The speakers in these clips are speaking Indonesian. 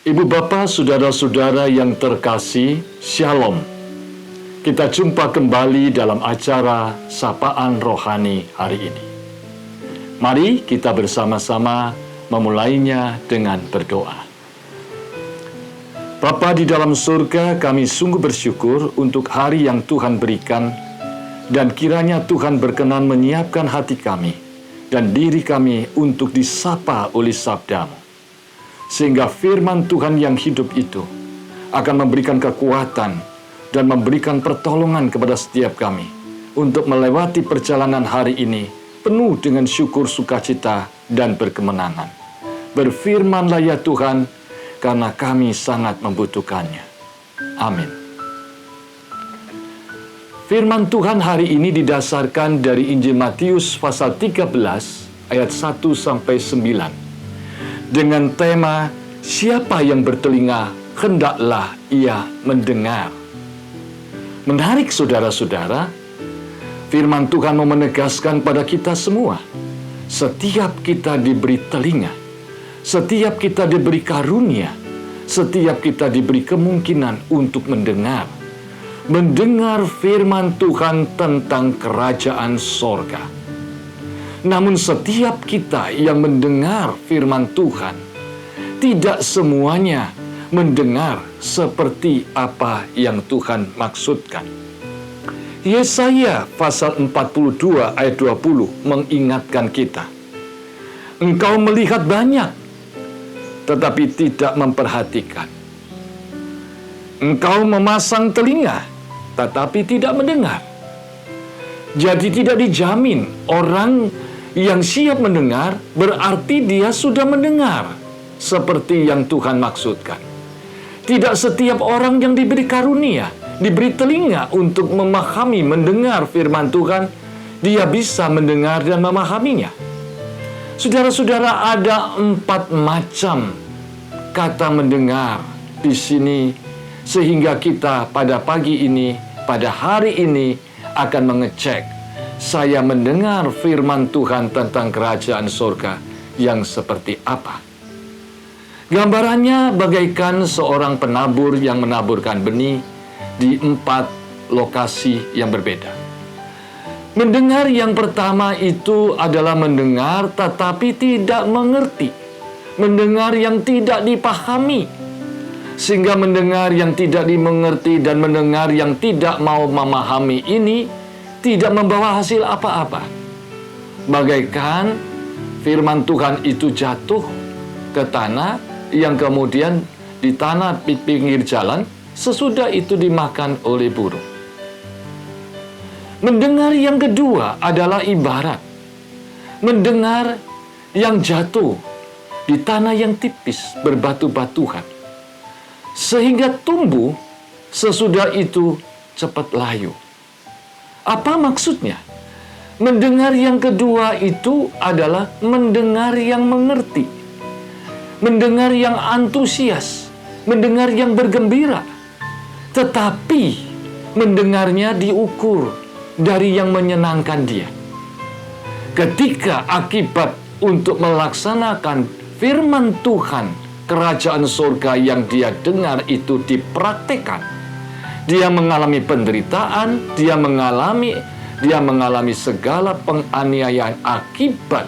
Ibu bapa, saudara-saudara yang terkasih, Shalom. Kita jumpa kembali dalam acara Sapaan Rohani hari ini. Mari kita bersama-sama memulainya dengan berdoa. Bapa di dalam surga, kami sungguh bersyukur untuk hari yang Tuhan berikan, dan kiranya Tuhan berkenan menyiapkan hati kami dan diri kami untuk disapa oleh sabda-Mu, sehingga firman Tuhan yang hidup itu akan memberikan kekuatan dan memberikan pertolongan kepada setiap kami untuk melewati perjalanan hari ini penuh dengan syukur, sukacita, dan berkemenangan. Berfirmanlah ya Tuhan, karena kami sangat membutuhkannya. Amin. Firman Tuhan hari ini didasarkan dari Injil Matius pasal 13 ayat 1-9 dengan tema siapa yang bertelinga hendaklah ia mendengar. Menarik saudara-saudara, firman Tuhan mau menegaskan pada kita semua, setiap kita diberi telinga, setiap kita diberi karunia, setiap kita diberi kemungkinan untuk mendengar firman Tuhan tentang kerajaan sorga. Namun setiap kita yang mendengar firman Tuhan, tidak semuanya mendengar seperti apa yang Tuhan maksudkan. Yesaya pasal 42 ayat 20 mengingatkan kita, engkau melihat banyak, tetapi tidak memperhatikan. Engkau memasang telinga, tetapi tidak mendengar. Jadi tidak dijamin orang yang siap mendengar berarti dia sudah mendengar seperti yang Tuhan maksudkan. Tidak setiap orang yang diberi karunia, diberi telinga untuk memahami, mendengar firman Tuhan, dia bisa mendengar dan memahaminya. Saudara-saudara, ada 4 macam kata mendengar di sini, sehingga kita pada pagi ini, pada hari ini akan mengecek, saya mendengar firman Tuhan tentang kerajaan surga yang seperti apa. Gambarannya bagaikan seorang penabur yang menaburkan benih di 4 lokasi yang berbeda. Mendengar yang pertama itu adalah mendengar tetapi tidak mengerti. Mendengar yang tidak dipahami. Sehingga mendengar yang tidak dimengerti dan mendengar yang tidak mau memahami ini tidak membawa hasil apa-apa. Bagaikan firman Tuhan itu jatuh ke tanah yang kemudian di tanah di pinggir jalan, sesudah itu dimakan oleh burung. Mendengar yang kedua adalah ibarat mendengar yang jatuh di tanah yang tipis berbatu-batuhan, sehingga tumbuh, sesudah itu cepat layu. Apa maksudnya? Mendengar yang kedua itu adalah mendengar yang mengerti, mendengar yang antusias, mendengar yang bergembira, tetapi mendengarnya diukur dari yang menyenangkan dia. Ketika akibat untuk melaksanakan firman Tuhan, kerajaan surga yang dia dengar itu dipraktekkan, dia mengalami penderitaan, dia mengalami segala penganiayaan akibat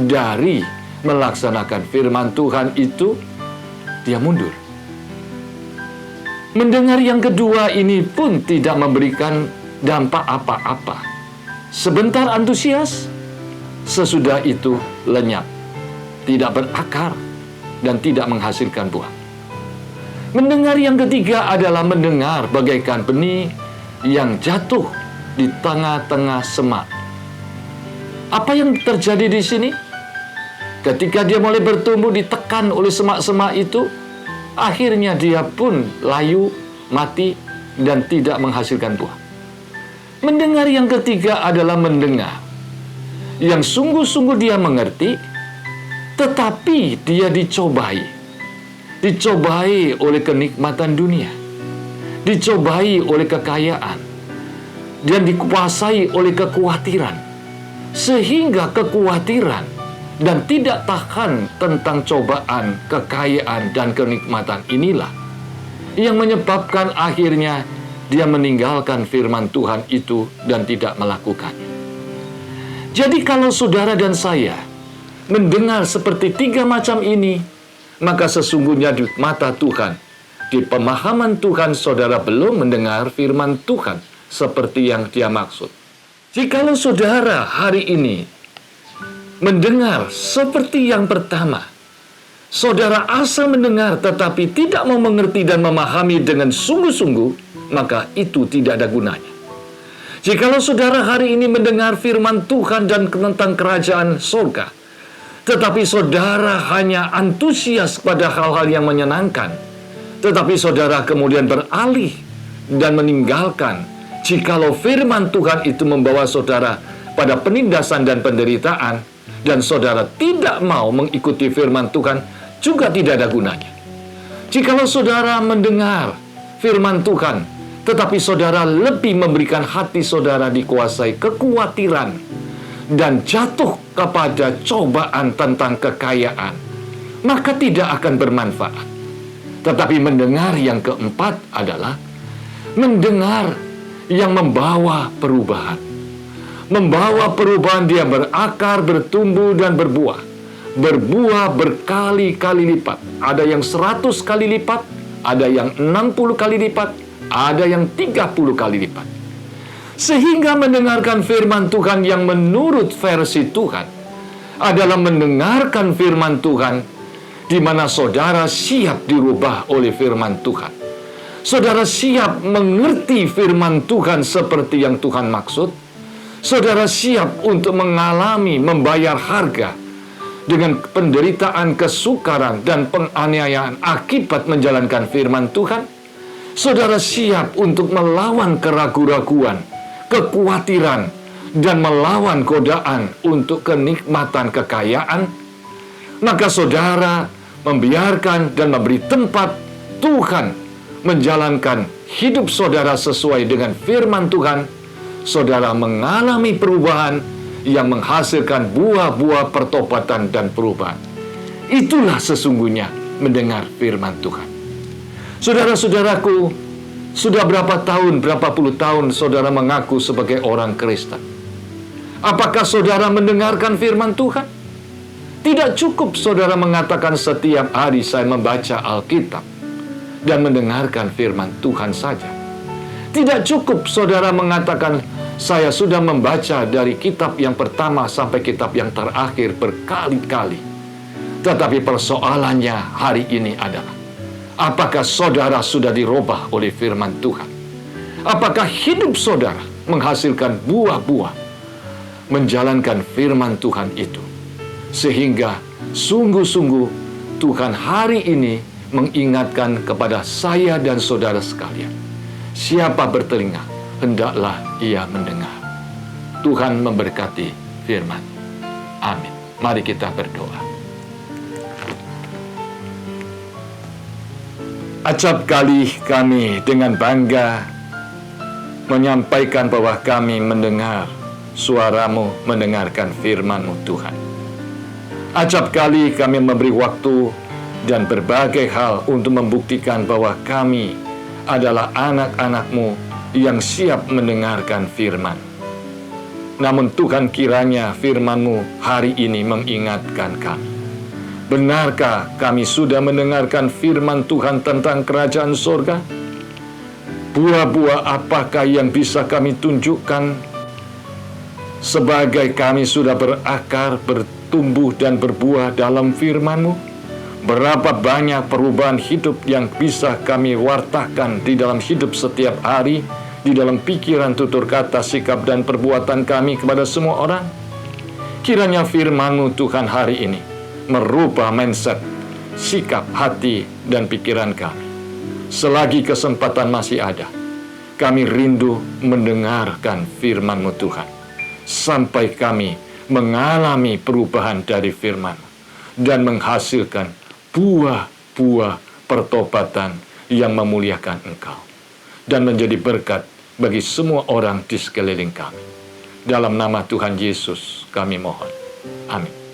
dari melaksanakan firman Tuhan itu, dia mundur. Mendengar yang kedua ini pun tidak memberikan dampak apa-apa. Sebentar antusias, sesudah itu lenyap, tidak berakar, dan tidak menghasilkan buah. Mendengar yang ketiga adalah mendengar bagaikan benih yang jatuh di tengah-tengah semak. Apa yang terjadi di sini? Ketika dia mulai bertumbuh ditekan oleh semak-semak itu, akhirnya dia pun layu, mati, dan tidak menghasilkan buah. Mendengar yang ketiga adalah mendengar yang sungguh-sungguh dia mengerti, tetapi dia dicobai oleh kenikmatan dunia, dicobai oleh kekayaan, dan dikuasai oleh kekhawatiran, sehingga kekhawatiran dan tidak tahan tentang cobaan, kekayaan, dan kenikmatan inilah yang menyebabkan akhirnya dia meninggalkan firman Tuhan itu dan tidak melakukannya. Jadi kalau saudara dan saya mendengar seperti 3 macam ini, maka sesungguhnya di mata Tuhan, di pemahaman Tuhan, saudara belum mendengar firman Tuhan seperti yang dia maksud. Jikalau saudara hari ini mendengar seperti yang pertama, saudara asal mendengar tetapi tidak mau mengerti dan memahami dengan sungguh-sungguh, maka itu tidak ada gunanya. Jikalau saudara hari ini mendengar firman Tuhan dan tentang kerajaan surga, tetapi saudara hanya antusias pada hal-hal yang menyenangkan, tetapi saudara kemudian beralih dan meninggalkan, jikalau firman Tuhan itu membawa saudara pada penindasan dan penderitaan, dan saudara tidak mau mengikuti firman Tuhan, juga tidak ada gunanya. Jikalau saudara mendengar firman Tuhan, tetapi saudara lebih memberikan hati saudara dikuasai kekhawatiran dan jatuh kepada cobaan tentang kekayaan, maka tidak akan bermanfaat. Tetapi mendengar yang keempat adalah mendengar yang membawa perubahan. Membawa perubahan, dia berakar, bertumbuh, dan berbuah. Berbuah berkali-kali lipat. Ada yang 100 kali lipat, ada yang 60 kali lipat, ada yang 30 kali lipat. Sehingga mendengarkan firman Tuhan yang menurut versi Tuhan adalah mendengarkan firman Tuhan di mana saudara siap dirubah oleh firman Tuhan. Saudara siap mengerti firman Tuhan seperti yang Tuhan maksud. Saudara siap untuk mengalami, membayar harga dengan penderitaan, kesukaran, dan penganiayaan akibat menjalankan firman Tuhan. Saudara siap untuk melawan keraguan-raguan, kekhawatiran, dan melawan godaan untuk kenikmatan kekayaan. Maka saudara membiarkan dan memberi tempat Tuhan menjalankan hidup saudara sesuai dengan firman Tuhan. Saudara mengalami perubahan yang menghasilkan buah-buah pertobatan dan perubahan. Itulah sesungguhnya mendengar firman Tuhan. Saudara-saudaraku, sudah berapa puluh tahun saudara mengaku sebagai orang Kristen? Apakah saudara mendengarkan firman Tuhan? Tidak cukup saudara mengatakan setiap hari saya membaca Alkitab dan mendengarkan firman Tuhan saja. Tidak cukup saudara mengatakan saya sudah membaca dari kitab yang pertama sampai kitab yang terakhir berkali-kali. Tetapi persoalannya hari ini adalah, apakah saudara sudah dirubah oleh firman Tuhan? Apakah hidup saudara menghasilkan buah-buah menjalankan firman Tuhan itu? Sehingga sungguh-sungguh Tuhan hari ini mengingatkan kepada saya dan saudara sekalian, siapa bertelinga, hendaklah ia mendengar. Tuhan memberkati firman. Amin. Mari kita berdoa. Acap kali kami dengan bangga menyampaikan bahwa kami mendengar suara-Mu, mendengarkan firman-Mu Tuhan. Acap kali kami memberi waktu dan berbagai hal untuk membuktikan bahwa kami adalah anak-anak-Mu yang siap mendengarkan firman. Namun Tuhan, kiranya firman-Mu hari ini mengingatkan kami. Benarkah kami sudah mendengarkan firman Tuhan tentang kerajaan surga? Buah-buah apakah yang bisa kami tunjukkan sebagai kami sudah berakar, bertumbuh, dan berbuah dalam firman-Mu? Berapa banyak perubahan hidup yang bisa kami wartakan di dalam hidup setiap hari, di dalam pikiran, tutur kata, sikap, dan perbuatan kami kepada semua orang? Kiranya firman-Mu Tuhan hari ini merubah mindset, sikap, hati, dan pikiran kami. Selagi kesempatan masih ada, kami rindu mendengarkan firman-Mu Tuhan, sampai kami mengalami perubahan dari firman-Mu dan menghasilkan buah-buah pertobatan yang memuliakan Engkau dan menjadi berkat bagi semua orang di sekeliling kami. Dalam nama Tuhan Yesus kami mohon. Amin.